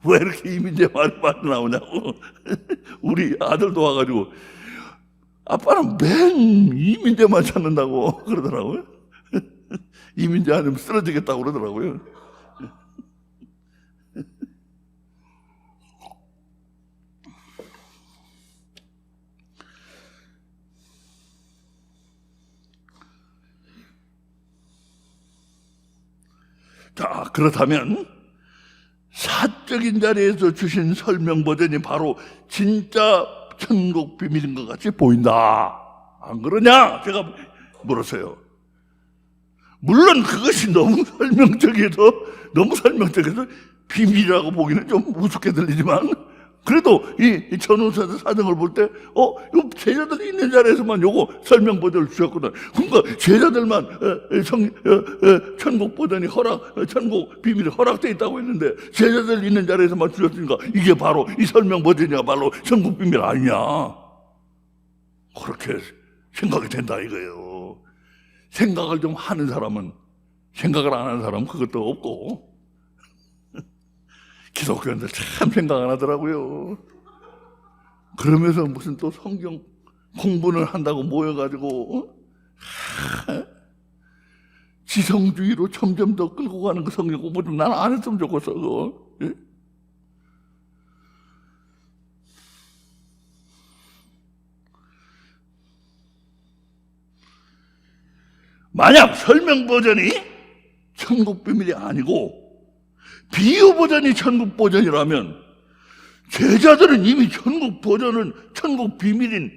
왜 이렇게 이민재 말이 많이 나오냐고. 우리 아들도 와가지고 아빠는 맨 이민재만 찾는다고 그러더라고요. 이민재 아니면 쓰러지겠다고 그러더라고요. 자, 그렇다면 사적인 자리에서 주신 설명 버전이 바로 진짜 천국 비밀인 것 같이 보인다. 안 그러냐? 제가 물었어요. 물론 그것이 너무 설명적이어서 비밀이라고 보기는 좀 우습게 들리지만 그래도 이 전후서 사정을 볼 때 요 제자들이 있는 자리에서만 요거 설명 버전을 주셨거든. 그러니까 제자들만 천국 버전이 천국 비밀이 허락되어 있다고 했는데 제자들 있는 자리에서만 주셨으니까 이게 바로 이 설명 버전이야말로 천국 비밀 아니냐, 그렇게 생각이 된다 이거예요. 생각을 좀 하는 사람은, 생각을 안 하는 사람은 그것도 없고. 기독교인들 참 생각 안 하더라고요. 그러면서 무슨 또 성경 공부를 한다고 모여가지고 지성주의로 점점 더 끌고 가는 그 성경 공부 좀 나는 안 했으면 좋겠어. 그거. 예? 만약 설명 버전이 천국 비밀이 아니고 비유 버전이 천국 버전이라면 제자들은 이미 천국 비밀인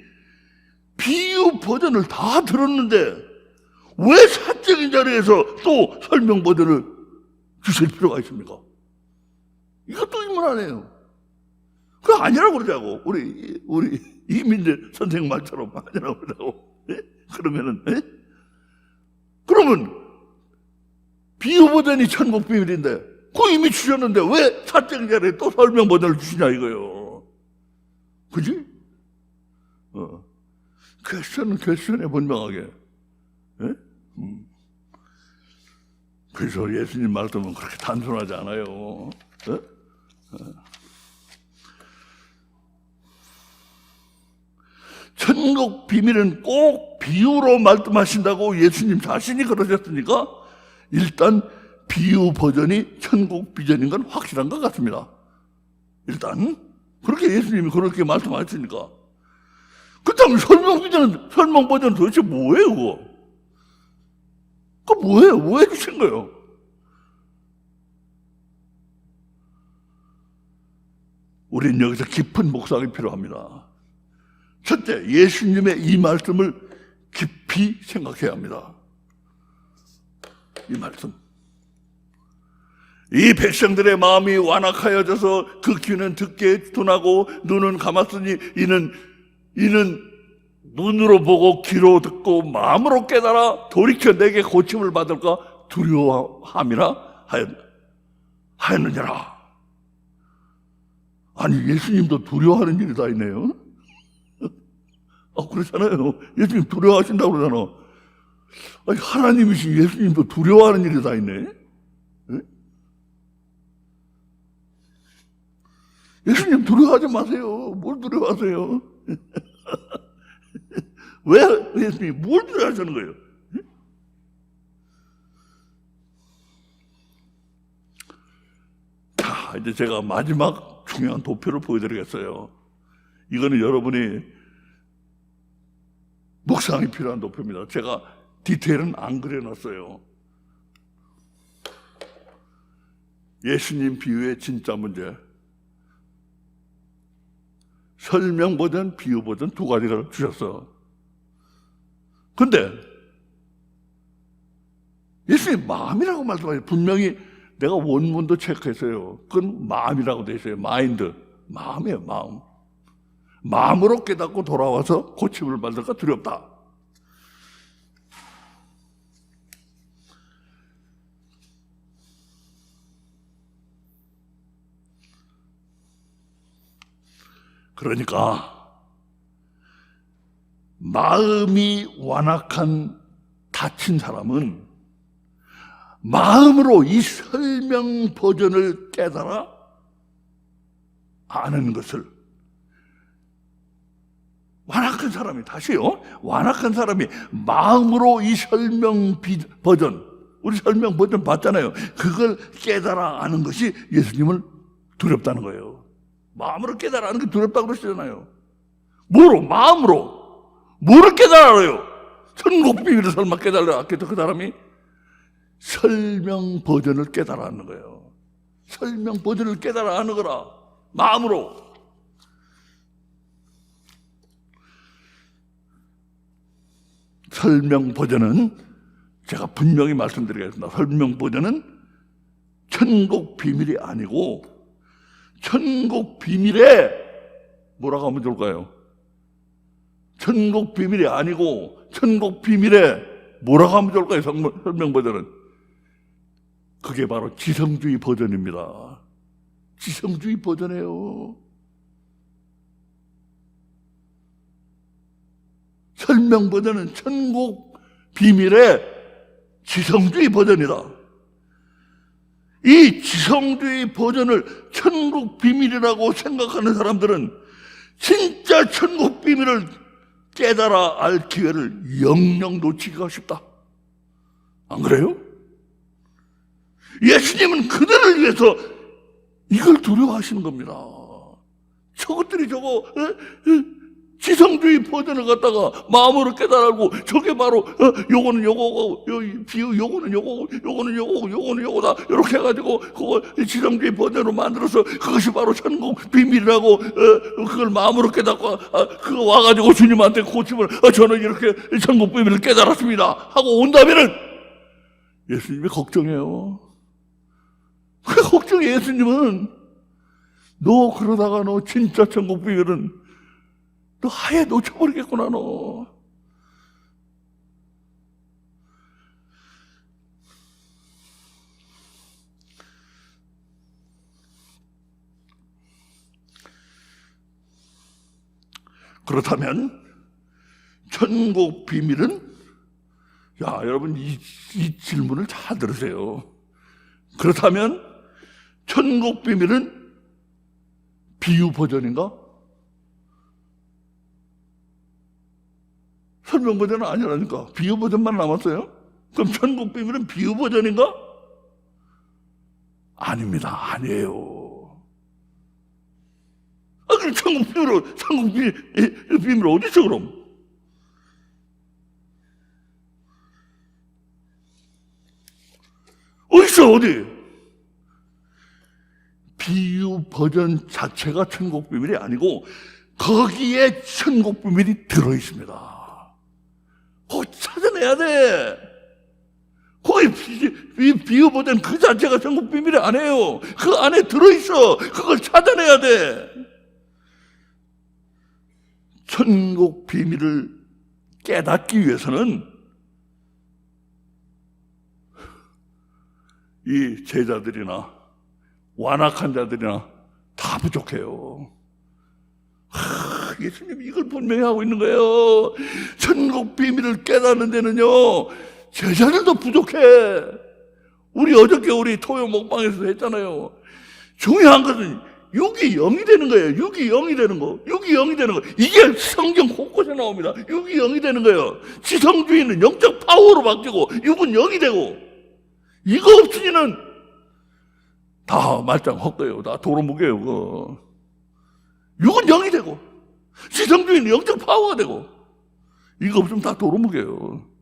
비유 버전을 다 들었는데 왜 사적인 자리에서 또 설명 버전을 주실 필요가 있습니까? 이것도 의문하네요. 그거 아니라고 그러자고. 우리 이민재 선생 말처럼 아니라고 그러자고. 예? 그러면 비유 버전이 천국 비밀인데 그거 이미 주셨는데 왜 사적인 자리에 또 설명 버전을 주시냐 이거요. 그지? 퀘스천에 분명하게. 예? 그래서 예수님 말씀은 그렇게 단순하지 않아요. 예? 천국 비밀은 꼭 비유로 말씀하신다고 예수님 자신이 그러셨으니까 일단 비유 버전이 천국 비전인 건 확실한 것 같습니다. 일단 그렇게 예수님이 그렇게 말씀하셨으니까. 그렇다면 설명 버전은 도대체 뭐예요? 그거 뭐예요? 뭐 해주신 거예요? 우리는 여기서 깊은 묵상이 필요합니다. 첫째, 예수님의 이 말씀을 깊이 생각해야 합니다. 이 말씀. 이 백성들의 마음이 완악하여져서 그 귀는 듣게 둔하고 눈은 감았으니 이는 눈으로 보고 귀로 듣고 마음으로 깨달아 돌이켜 내게 고침을 받을까 두려워함이라 하였느니라. 아니, 예수님도 두려워하는 일이 다 있네요. 그렇잖아요. 예수님 두려워하신다고 그러잖아. 아니, 하나님이신 예수님도 두려워하는 일이 다 있네. 네? 예수님 두려워하지 마세요. 뭘 두려워하세요? 왜 예수님이 뭘 두려워하시는 거예요? 자, 이제 제가 마지막 중요한 도표를 보여드리겠어요. 이거는 여러분이 묵상이 필요한 도표입니다. 제가 디테일은 안 그려놨어요. 예수님 비유의 진짜 문제. 설명 버전, 비유 버전 두 가지를 주셨어. 근데 예수님 마음이라고 말씀하세요. 분명히 내가 원문도 체크했어요. 그건 마음이라고 돼 있어요. 마인드. 마음이에요, 마음. 마음으로 깨닫고 돌아와서 고침을 받을까 두렵다. 그러니까 마음이 완악한 다친 사람은 마음으로 이 설명 버전을 깨달아 아는 것을, 완악한 사람이, 다시요, 완악한 사람이 마음으로 이 설명 버전, 우리 설명 버전 봤잖아요. 그걸 깨달아 아는 것이 예수님을 두렵다는 거예요. 마음으로 깨달아 아는 게 두렵다고 그러시잖아요. 뭐로? 마음으로. 뭐를 깨달아요? 천국 비밀을 설마 깨달았겠죠, 그 사람이? 설명 버전을 깨달아 아는 거예요. 설명 버전을 깨달아 아는 거라. 마음으로. 설명 버전은 제가 분명히 말씀드리겠습니다. 설명 버전은 천국 비밀이 아니고 천국 비밀에 뭐라고 하면 좋을까요? 천국 비밀이 아니고 천국 비밀에 뭐라고 하면 좋을까요? 설명 버전은 그게 바로 지성주의 버전입니다. 지성주의 버전이에요. 설명 버전은 천국 비밀의 지성주의 버전이다. 이 지성주의 버전을 천국 비밀이라고 생각하는 사람들은 진짜 천국 비밀을 깨달아 알 기회를 영영 놓치기가 쉽다. 안 그래요? 예수님은 그들을 위해서 이걸 두려워하시는 겁니다. 저것들이 저거 지성주의 버전을 갖다가 마음으로 깨달고 저게 바로 요거는 요거고 비유 요거는 요거고 요거는 요거고 요거는 요거다 이렇게 해가지고 그거 지성주의 버전으로 만들어서 그것이 바로 천국 비밀이라고 그걸 마음으로 깨닫고 그거 와가지고 주님한테 고침을 저는 이렇게 천국 비밀을 깨달았습니다 하고 온다면은 예수님이 걱정해요. 그 걱정해. 예수님은 너 그러다가 너 진짜 천국 비밀은 너 아예 놓쳐버리겠구나 너. 그렇다면 천국 비밀은, 야 여러분 이 질문을 잘 들으세요. 그렇다면 천국 비밀은 비유 버전인가? 설명 버전은 아니라니까. 비유 버전만 남았어요? 그럼 천국 비밀은 비유 버전인가? 아닙니다. 아니에요. 그럼 천국 비밀 어디 있어 그럼? 어딨어 어디? 비유 버전 자체가 천국 비밀이 아니고 거기에 천국 비밀이 들어있습니다. 그거 찾아내야 돼. 거기 비유보된 그 자체가 천국 비밀이 아니에요. 그 안에 들어있어. 그걸 찾아내야 돼. 천국 비밀을 깨닫기 위해서는 이 제자들이나 완악한 자들이나 다 부족해요. 예수님이 이걸 분명히 하고 있는 거예요. 천국 비밀을 깨닫는 데는요, 제자들도 부족해. 우리 어저께 우리 토요 먹방에서 했잖아요. 중요한 것은 6이 0이 되는 거예요. 6이 0이 되는 거. 6이 0이 되는 거. 이게 성경 곳곳에 나옵니다. 6이 0이 되는 거예요. 지성주의는 영적 파워로 바뀌고 6은 0이 되고, 이거 없으니는 다 말짱 헛거예요. 다 도루묵이에요. 그거. 6은 0이 되고, 지성주의는 영적 파워가 되고, 이거 없으면 다 도루묵이에요.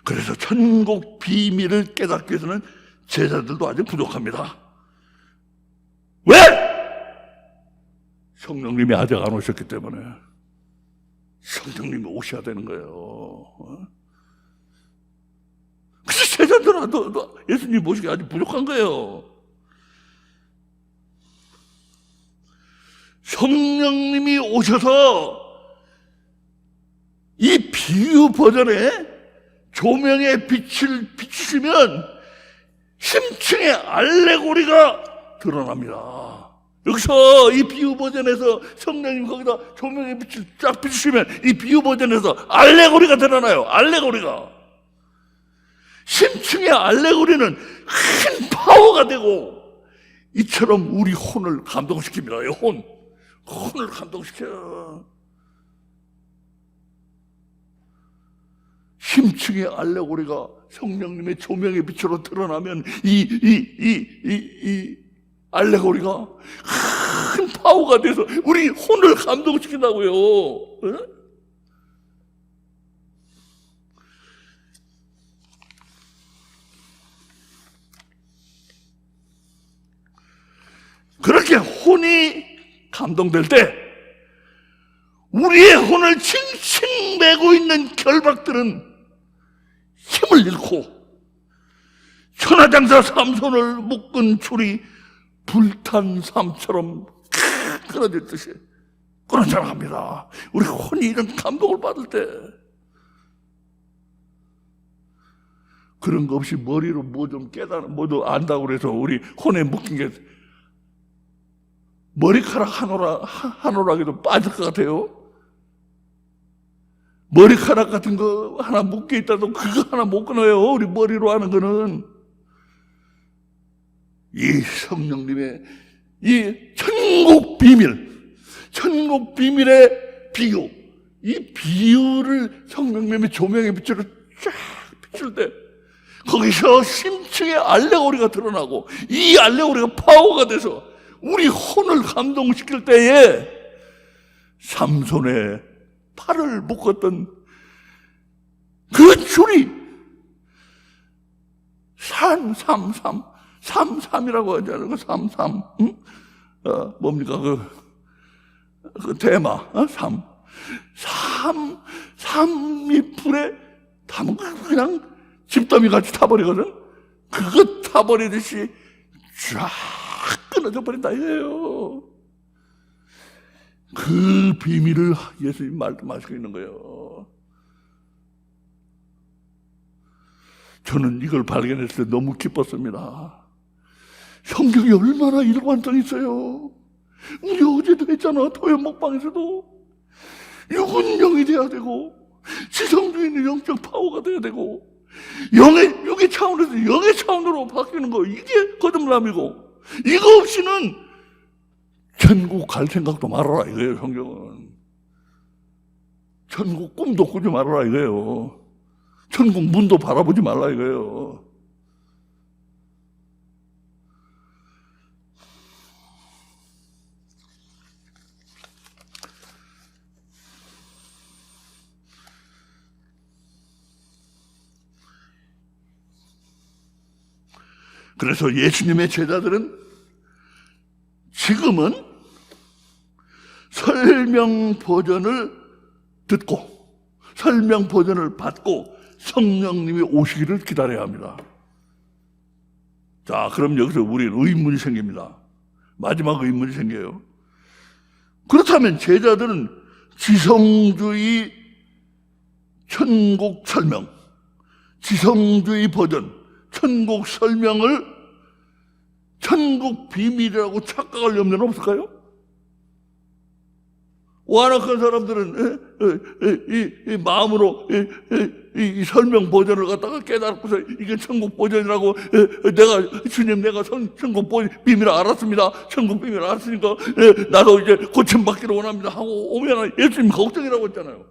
그래서 천국 비밀을 깨닫기 위해서는 제자들도 아직 부족합니다. 왜? 성령님이 아직 안 오셨기 때문에. 성령님이 오셔야 되는 거예요. 그래서 제자들은 예수님 모시기 아직 부족한 거예요. 성령님이 오셔서 이 비유 버전에 조명의 빛을 비추시면 심층의 알레고리가 드러납니다. 여기서 이 비유 버전에서 성령님 거기다 조명의 빛을 쫙 비추시면 이 비유 버전에서 알레고리가 드러나요. 알레고리가. 심층의 알레고리는 큰 파워가 되고, 이처럼 우리 혼을 감동시킵니다. 혼을 감동시켜요. 심층의 알레고리가 성령님의 조명의 빛으로 드러나면 이 알레고리가 큰 파워가 돼서 우리 혼을 감동시킨다고요. 네? 그렇게 혼이 감동될 때 우리의 혼을 칭칭 매고 있는 결박들은 힘을 잃고 천하장사 삼손을 묶은 줄이 불탄 삶처럼 끊어질 듯이 끊어져나갑니다. 우리 혼이 이런 감동을 받을 때, 그런 거 없이 머리로 뭐 좀 깨달아, 뭐도 안다고 그래서 우리 혼에 묶인 게 머리카락 한 오락에도 빠질 것 같아요. 머리카락 같은 거 하나 묶여 있다도 그거 하나 못 끊어요. 우리 머리로 하는 거는. 이 성령님의 이 천국 비밀의 비유, 이 비유를 성령님의 조명의 빛으로 쫙 비출 때 거기서 심층의 알레고리가 드러나고, 이 알레고리가 파워가 돼서 우리 혼을 감동시킬 때에 삼손의 팔을 묶었던 그 줄이 삼삼이라고 하잖아요. 그 삼삼, 응? 뭡니까? 그 대마, 삼이 불에 타면 그냥 집더미 같이 타버리거든. 그거 타버리듯이 쫙 끊어져 버린다 이거예요. 그 비밀을 예수님 말씀하시고 있는 거예요. 저는 이걸 발견했을 때 너무 기뻤습니다. 성경이 얼마나 일관성 있어요. 우리 어제도 했잖아. 토요 먹방에서도. 육은 영이 돼야 되고, 지성주의는 영적 파워가 돼야 되고, 육의 차원에서 영의 차원으로 바뀌는 거, 이게 거듭남이고, 이거 없이는 천국 갈 생각도 말아라 이거예요. 성경은 천국 꿈도 꾸지 말아라 이거예요. 천국 문도 바라보지 말라 이거예요. 그래서 예수님의 제자들은 지금은 설명 버전을 듣고 설명 버전을 받고 성령님이 오시기를 기다려야 합니다. 자, 그럼 여기서 우리는 의문이 생깁니다. 마지막 의문이 생겨요. 그렇다면 제자들은 지성주의 천국 설명, 지성주의 버전, 천국 설명을 천국 비밀이라고 착각할 염려는 없을까요? 완악한 사람들은 이 마음으로 이 설명 버전을 갖다가 깨닫고서 이게 천국 버전이라고 주님 내가 천국 비밀을 알았습니다. 천국 비밀을 알았으니까 나도 이제 고침받기를 원합니다 하고 오면 예수님 걱정이라고 했잖아요.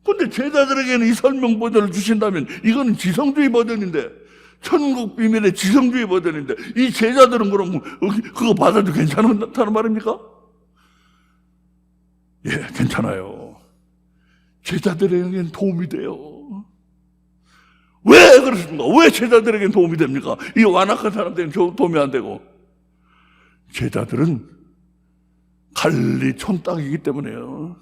근데 제자들에게는 이 설명 버전을 주신다면 이거는 지성주의 버전인데, 천국 비밀의 지성주의 버전인데 이 제자들은 그럼 그거 받아도 괜찮다는 말입니까? 예, 괜찮아요. 제자들에게는 도움이 돼요. 왜 그렇습니까? 왜 제자들에게는 도움이 됩니까? 이 완악한 사람들에게는 도움이 안 되고. 제자들은 갈릴리 촌딱이기 때문에요.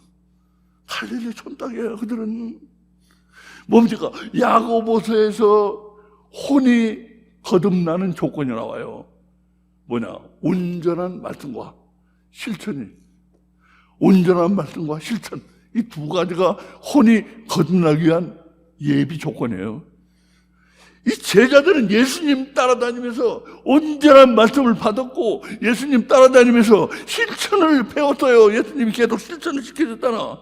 갈릴리 촌딱이에요. 그들은 뭡니까? 야고보서에서 혼이 거듭나는 조건이 나와요. 뭐냐? 온전한 말씀과 실천이. 온전한 말씀과 실천, 이 두 가지가 혼이 거듭나기 위한 예비 조건이에요. 이 제자들은 예수님 따라다니면서 온전한 말씀을 받았고 예수님 따라다니면서 실천을 배웠어요. 예수님이 계속 실천을 시켜줬잖아.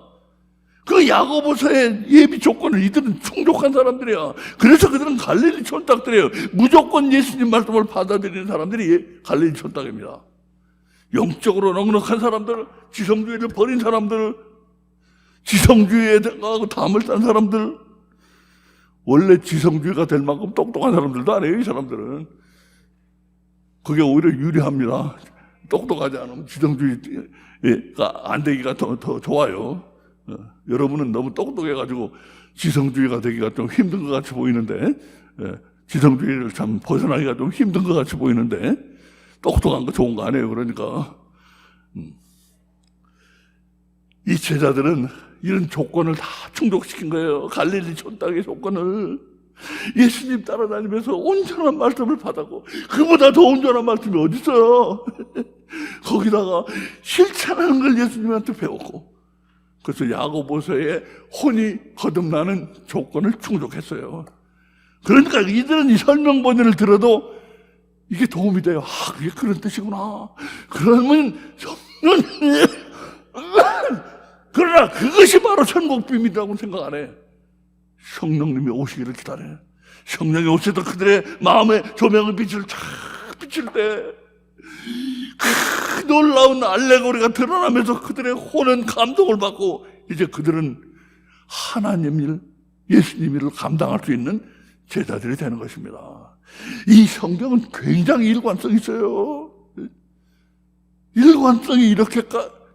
그 야고보서의 예비 조건을 이들은 충족한 사람들이야. 그래서 그들은 갈릴리 촌딱들이에요. 무조건 예수님 말씀을 받아들이는 사람들이 갈릴리 촌딱입니다. 영적으로 넉넉한 사람들, 지성주의를 버린 사람들, 지성주의에 담을 싼 사람들, 원래 지성주의가 될 만큼 똑똑한 사람들도 아니에요. 이 사람들은 그게 오히려 유리합니다. 똑똑하지 않으면 지성주의가 안 되기가 더 좋아요. 여러분은 너무 똑똑해가지고 지성주의가 되기가 좀 힘든 것 같이 보이는데, 지성주의를 참 벗어나기가 좀 힘든 것 같이 보이는데 똑똑한 거 좋은 거 아니에요. 그러니까 이 제자들은 이런 조건을 다 충족시킨 거예요. 갈릴리 촌딱의 조건을. 예수님 따라다니면서 온전한 말씀을 받았고, 그보다 더 온전한 말씀이 어디 있어요? 거기다가 실천하는 걸 예수님한테 배웠고, 그래서 야고보서에 혼이 거듭나는 조건을 충족했어요. 그러니까 이들은 이 설명 버전을 들어도 이게 도움이 돼요. 아, 그게 그런 뜻이구나. 그러면 그러나 그것이 바로 천국 비밀이라고 생각 안 해. 성령님이 오시기를 기다려요. 성령이 오셔서 그들의 마음에 조명의 빛을 쫙 비칠 때 그 놀라운 알레고리가 드러나면서 그들의 혼은 감동을 받고 이제 그들은 하나님 일, 예수님 일을 감당할 수 있는 제자들이 되는 것입니다. 이 성경은 굉장히 일관성이 있어요. 일관성이 이렇게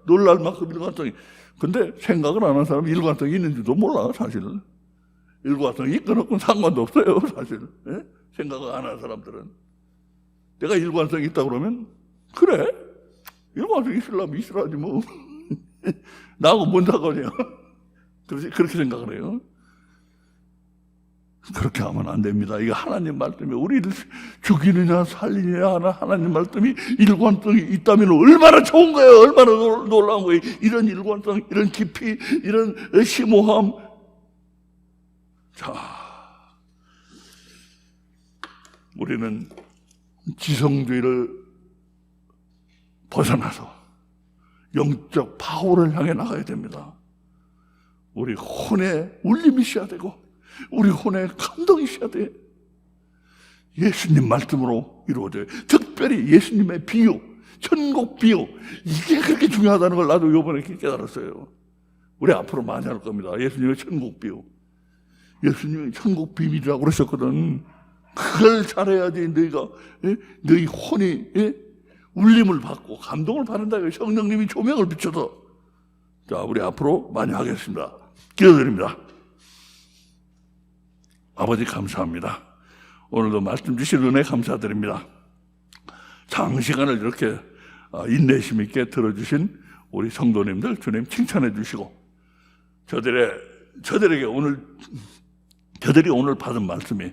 놀랄 만큼 일관성이. 근데 생각을 안 하는 사람은 일관성이 있는지도 몰라, 사실. 일관성이 있건 없건 상관도 없어요, 사실. 예? 생각을 안 하는 사람들은. 내가 일관성이 있다 그러면, 그래? 일관성이 있으려면 있으라지 뭐. 나하고 뭔 상관이야. 그렇게 생각을 해요. 그렇게 하면 안 됩니다. 이게 하나님 말씀이 우리를 죽이느냐 살리느냐 하는 하나님 말씀이 일관성이 있다면 얼마나 좋은 거예요. 얼마나 놀라운 거예요. 이런 일관성, 이런 깊이, 이런 심오함. 자, 우리는 지성주의를 벗어나서 영적 파워를 향해 나가야 됩니다. 우리 혼의 울림이 있어야 되고 우리 혼의 감동이 있어야 돼. 예수님 말씀으로 이루어져요. 특별히 예수님의 비유, 천국 비유, 이게 그렇게 중요하다는 걸 나도 이번에 깨달았어요. 우리 앞으로 많이 할 겁니다. 예수님의 천국 비유. 예수님이 천국 비밀이라고 그러셨거든. 그걸 잘해야지 너희 혼이 울림을 받고 감동을 받는다. 성령님이 조명을 비춰서. 자, 우리 앞으로 많이 하겠습니다. 기도드립니다. 아버지 감사합니다. 오늘도 말씀 주신 은혜 감사드립니다. 장시간을 이렇게 인내심 있게 들어주신 우리 성도님들 주님 칭찬해 주시고 저들이 오늘 받은 말씀이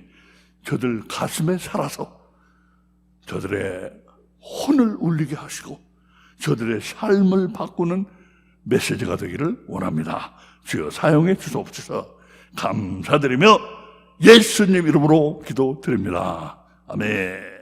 저들 가슴에 살아서 저들의 혼을 울리게 하시고 저들의 삶을 바꾸는 메시지가 되기를 원합니다. 주여 사용해 주옵소서. 감사드리며 예수님 이름으로 기도드립니다. 아멘.